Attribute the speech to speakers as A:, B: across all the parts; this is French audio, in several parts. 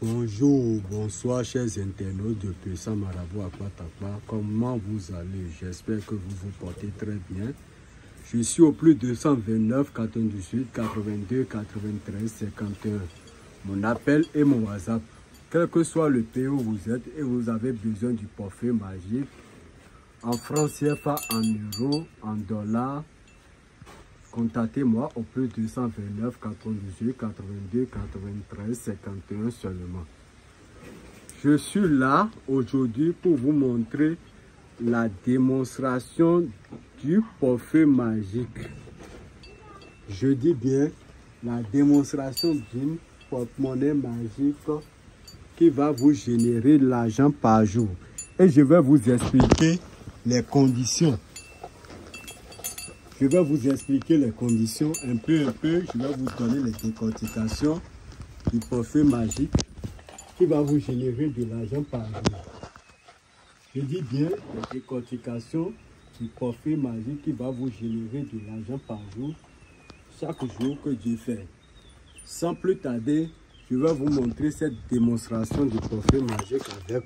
A: Bonjour, bonsoir chers internautes de Puissant Marabout Akpatakpa. Comment vous allez? J'espère que vous vous portez très bien. Je suis au plus 229 98 82 93 51. Mon appel et mon WhatsApp. Quel que soit le pays où vous êtes et vous avez besoin du parfum magique, en francs CFA, en euros, en dollars, contactez-moi au plus 229 98 82 93 51 seulement. Je suis là aujourd'hui pour vous montrer la démonstration du parfum magique. Je dis bien la démonstration d'une porte-monnaie magique qui va vous générer l'argent par jour. Et je vais vous expliquer les conditions. Je vais vous expliquer les conditions un peu. Je vais vous donner les décortications du parfum magique qui va vous générer de l'argent par jour. Je dis bien les décortications du parfum magique qui va vous générer de l'argent par jour chaque jour que Dieu fait. Sans plus tarder, je vais vous montrer cette démonstration du parfum magique avec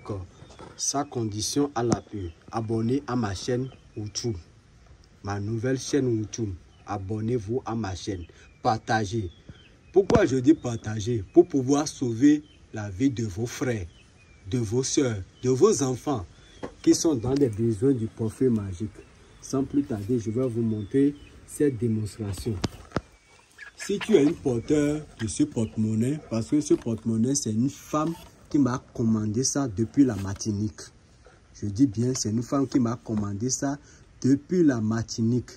A: sa condition à l'appui. Abonnez à ma chaîne YouTube. Ma nouvelle chaîne YouTube. Abonnez-vous à ma chaîne. Partagez. Pourquoi je dis partager? Pour pouvoir sauver la vie de vos frères, de vos soeurs, de vos enfants qui sont dans les besoins du parfum magique. Sans plus tarder, je vais vous montrer cette démonstration. Si tu es une porteur de ce porte-monnaie, parce que ce porte-monnaie, c'est une femme qui m'a commandé ça depuis la Martinique. Je dis bien, c'est une femme qui m'a commandé ça depuis la Martinique.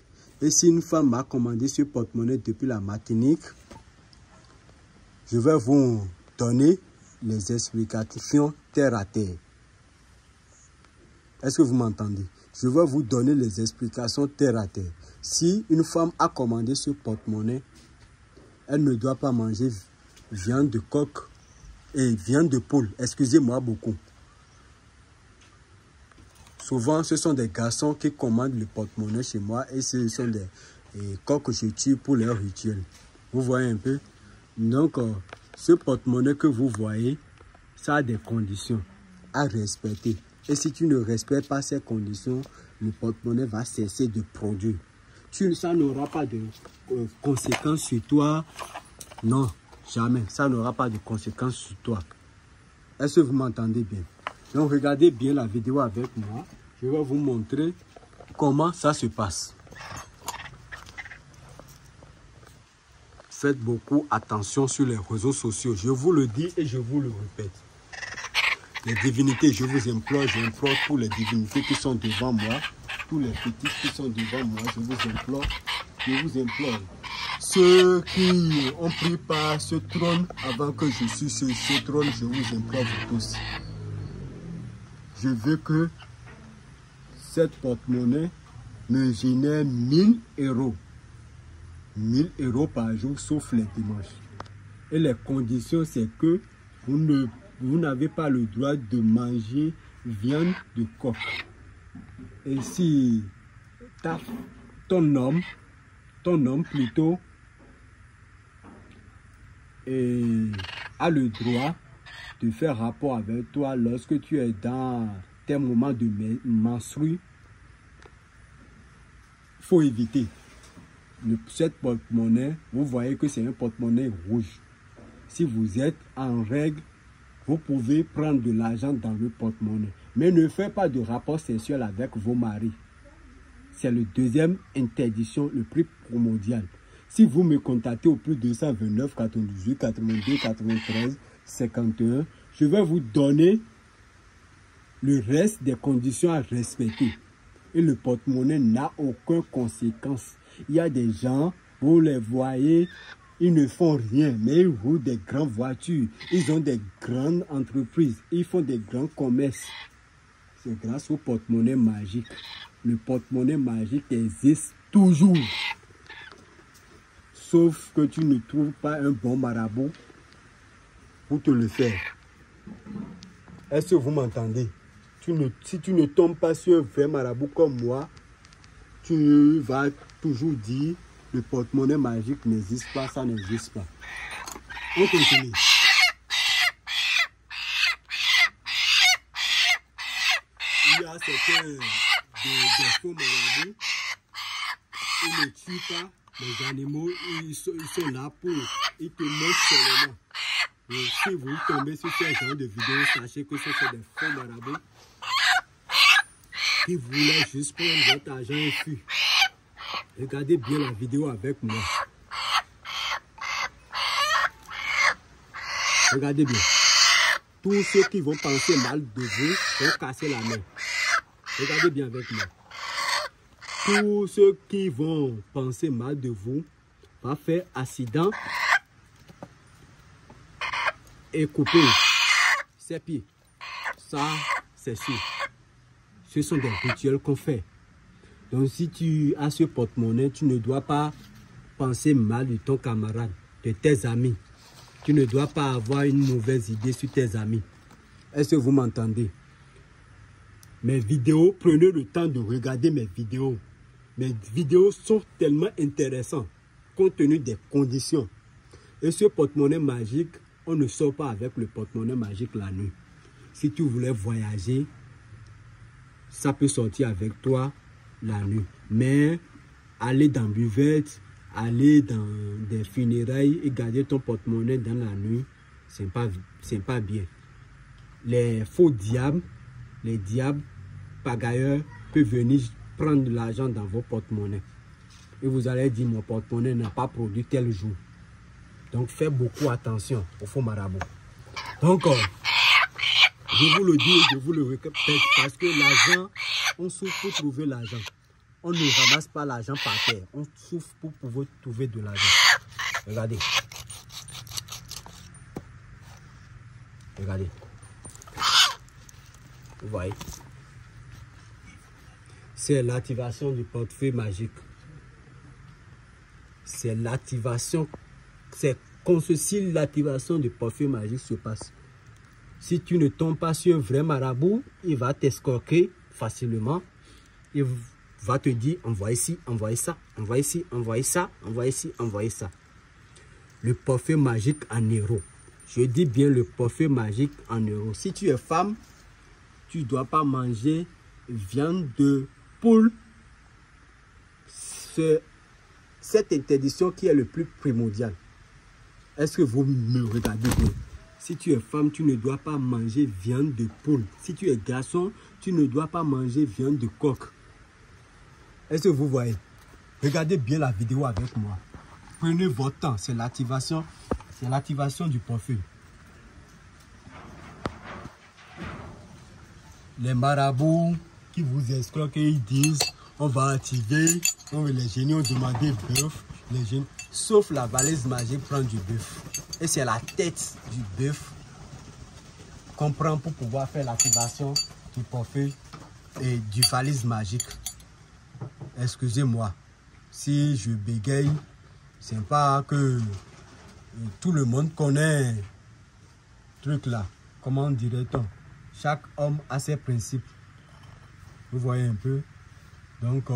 A: Et si une femme m'a commandé ce porte-monnaie depuis la Martinique, je vais vous donner les explications terre à terre. Est-ce que vous m'entendez? Je vais vous donner les explications terre à terre. Si une femme a commandé ce porte-monnaie, elle ne doit pas manger viande de coq et viande de poule. Excusez-moi beaucoup. Souvent, ce sont des garçons qui commandent le porte-monnaie chez moi et ce sont des coqs que je tue pour leur rituel. Vous voyez un peu? Donc, ce porte-monnaie que vous voyez, ça a des conditions à respecter. Et si tu ne respectes pas ces conditions, le porte-monnaie va cesser de produire. Ça n'aura pas de conséquences sur toi. Non, jamais. Ça n'aura pas de conséquences sur toi. Est-ce que vous m'entendez bien? Donc, regardez bien la vidéo avec moi. Je vais vous montrer comment ça se passe. Faites beaucoup attention sur les réseaux sociaux. Je vous le dis et je vous le répète. Les divinités, je vous implore, j'implore tous les divinités qui sont devant moi, tous les petits qui sont devant moi, je vous implore. Ceux qui ont pris par ce trône avant que je suis sur ce trône, je vous implore vous tous. Je veux que cette porte-monnaie me génère 1000 euros. 1000 euros par jour, sauf les dimanches. Et les conditions, c'est que vous n'avez pas le droit de manger viande de coq. Et si ton homme plutôt, a le droit de faire rapport avec toi lorsque tu es dans tes moments de menstrues, il faut éviter. Cette porte-monnaie, vous voyez que c'est un porte-monnaie rouge. Si vous êtes en règle, vous pouvez prendre de l'argent dans le porte-monnaie. Mais ne faites pas de rapport sexuel avec vos maris. C'est la deuxième interdiction, le plus primordial. Si vous me contactez au plus 229 98 82 93 51, je vais vous donner le reste des conditions à respecter. Et le porte-monnaie n'a aucune conséquence. Il y a des gens, vous les voyez, ils ne font rien, mais ils roulent des grandes voitures. Ils ont des grandes entreprises. Ils font des grands commerces. C'est grâce au porte-monnaie magique. Le porte-monnaie magique existe toujours. Sauf que tu ne trouves pas un bon marabout pour te le faire. Est-ce que vous m'entendez? Si tu ne tombes pas sur un vrai marabout comme moi, tu vas toujours dire le porte-monnaie magique n'existe pas, ça n'existe pas. On continue. voit certains des faux marabouts, ils ne tuent pas les animaux, ils sont là pour, ils te montrent seulement. Et si vous tombez sur ce genre de vidéos, sachez que ce sont des faux marabouts qui voulaient juste prendre votre argent et fuir. Regardez bien la vidéo avec moi. Regardez bien. Tous ceux qui vont penser mal de vous vont casser la main. Regardez bien avec moi. Tous ceux qui vont penser mal de vous vont faire accident et couper ses pieds. Ça, c'est sûr. Ce sont des rituels qu'on fait. Donc, si tu as ce porte-monnaie, tu ne dois pas penser mal de ton camarade, de tes amis. Tu ne dois pas avoir une mauvaise idée sur tes amis. Est-ce que vous m'entendez? Mes vidéos, prenez le temps de regarder mes vidéos. Mes vidéos sont tellement intéressantes, compte tenu des conditions. Et ce porte-monnaie magique, on ne sort pas avec le porte-monnaie magique la nuit. Si tu voulais voyager, ça peut sortir avec toi la nuit. Mais aller dans buvette, aller dans des funérailles et garder ton porte-monnaie dans la nuit, c'est pas bien. Les faux diables, les diables pagailleurs peuvent venir prendre l'argent dans vos porte-monnaies. Et vous allez dire, mon porte-monnaie n'a pas produit tel jour. Donc, faites beaucoup attention aux faux marabouts. Donc, je vous le dis et je vous le répète parce que l'argent, on souffre pour trouver l'argent. On ne ramasse pas l'argent par terre. On souffre pour pouvoir trouver de l'argent. Regardez. Regardez. Vous voyez. C'est l'activation du portefeuille magique. C'est l'activation. C'est comme ceci l'activation du portefeuille magique se passe. Si tu ne tombes pas sur un vrai marabout, il va t'escroquer facilement. Il va te dire, envoie ici, envoie ça, envoie ici, envoie ça, envoie ici, envoie ça. Le portefeuille magique en euros. Je dis bien le portefeuille magique en euros. Si tu es femme, tu ne dois pas manger viande de poule. C'est cette interdiction qui est le plus primordial. Est-ce que vous me regardez bien? Si tu es femme, tu ne dois pas manger viande de poule. Si tu es garçon, tu ne dois pas manger viande de coq. Est-ce que vous voyez? Regardez bien la vidéo avec moi. Prenez votre temps. C'est l'activation du portefeuille. Les marabouts qui vous escroquent, ils disent on va activer. Les génies ont demandé bœuf. Les génies, sauf la valise magique prend du bœuf. Et c'est la tête du bœuf qu'on prend pour pouvoir faire l'activation du portefeuille et du valise magique. Excusez-moi si je bégaye. C'est pas que tout le monde connaît ce truc là. Comment dirait-on? Chaque homme a ses principes. Vous voyez un peu. Donc,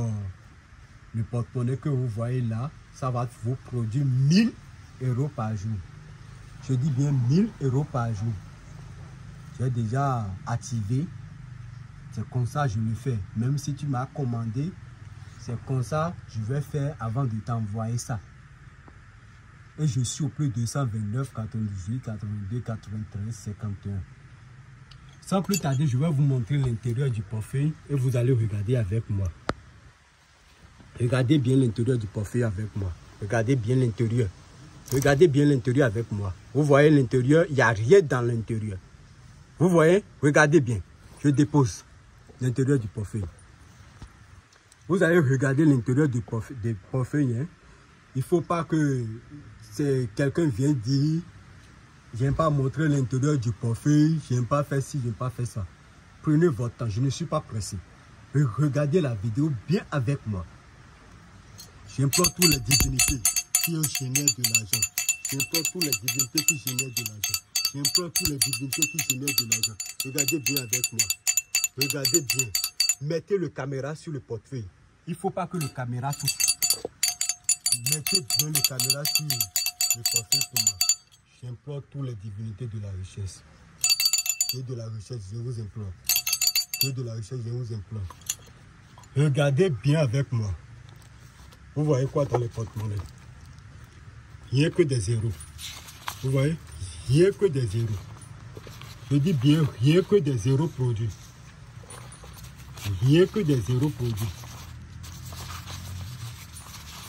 A: le porte-monnaie que vous voyez là, ça va vous produire 1000 € par jour. Je dis bien 1000 € par jour. J'ai déjà activé. C'est comme ça que je le fais. Même si tu m'as commandé, c'est comme ça que je vais faire avant de t'envoyer ça. Et je suis au plus 229, 98, 82, 93, 51. Sans plus tarder, je vais vous montrer l'intérieur du portefeuille et vous allez regarder avec moi. Regardez bien l'intérieur du portefeuille avec moi. Regardez bien l'intérieur. Regardez bien l'intérieur avec moi. Vous voyez l'intérieur, il n'y a rien dans l'intérieur. Vous voyez? Regardez bien. Je dépose l'intérieur du portefeuille. Vous allez regarder l'intérieur du portefeuille. Hein? Il ne faut pas que quelqu'un vienne dire je n'aime pas montrer l'intérieur du portefeuille, je n'aime pas faire ci, je n'aime pas faire ça. Prenez votre temps, je ne suis pas pressé. Mais regardez la vidéo bien avec moi. J'implore toutes les divinités qui génèrent de l'argent. J'implore toutes les divinités qui génèrent de l'argent. J'implore toutes les divinités qui génèrent de l'argent. Regardez bien avec moi. Regardez bien. Mettez le caméra sur le portefeuille. Il ne faut pas que le caméra touche. Mettez bien le caméra sur le portefeuille pour moi. J'implore toutes les divinités de la richesse. Et de la richesse, je vous implore. de la recherche, je vous implore. Regardez bien avec moi. Vous voyez quoi dans les porte-monnaie? Rien que des zéros. Vous voyez? Rien que des zéros. Je dis bien rien que des zéros produits. Rien que des zéros produits.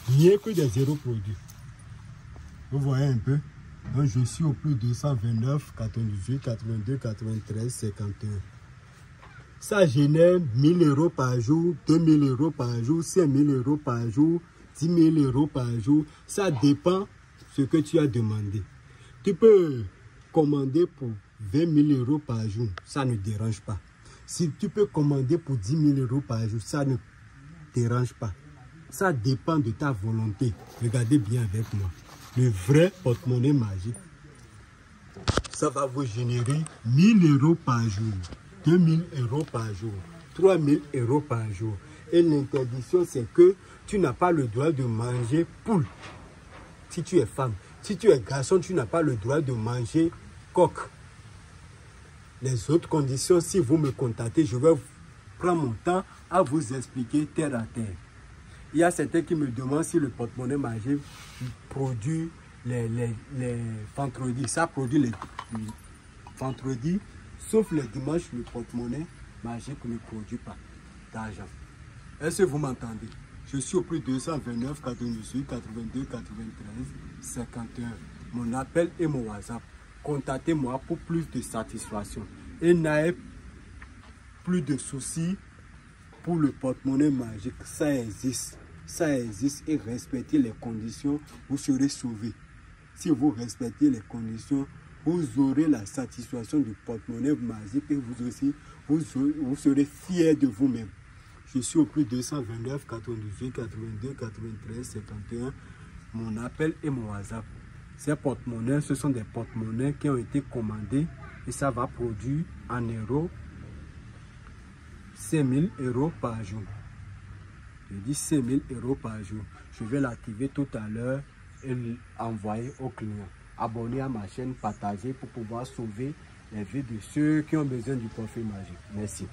A: Rien que des zéros produits. Vous voyez un peu? Donc je suis au plus 229, 98, 82, 93, 51. Ça génère 1000 euros par jour, 2000 euros par jour, 5000 euros par jour, 10 000 euros par jour. Ça dépend de ce que tu as demandé. Tu peux commander pour 20 000 euros par jour, ça ne dérange pas. Si tu peux commander pour 10 000 euros par jour, ça ne dérange pas. Ça dépend de ta volonté. Regardez bien avec moi. Le vrai porte-monnaie magique, ça va vous générer 1000 euros par jour, 2000 euros par jour, 3000 euros par jour. Et l'interdiction, c'est que tu n'as pas le droit de manger poule si tu es femme. Si tu es garçon, tu n'as pas le droit de manger coq. Les autres conditions, si vous me contactez, je vais prendre mon temps à vous expliquer terre à terre. Il y a certains qui me demandent si le porte-monnaie magique produit les vendredis. Ça produit les vendredis, sauf les dimanches, le porte-monnaie magique ne produit pas d'argent. Est-ce que vous m'entendez? Je suis au plus 229, 98, 82, 93, 51. Mon appel et mon WhatsApp. Contactez-moi pour plus de satisfaction. Et n'ayez plus de soucis pour le porte-monnaie magique. Ça existe. Ça existe et respectez les conditions, vous serez sauvés. Si vous respectez les conditions, vous aurez la satisfaction du porte-monnaie magique et vous aussi, vous serez fiers de vous-même. Je suis au plus 229, 98, 82, 93, 51. Mon appel et mon WhatsApp. Ces porte-monnaies, ce sont des porte-monnaies qui ont été commandées et ça va produire en euros 5000 euros par jour. Je dis 5000 euros par jour. Je vais l'activer tout à l'heure et l'envoyer aux clients. Abonnez à ma chaîne, partagez pour pouvoir sauver les vies de ceux qui ont besoin du portefeuille magique. Merci.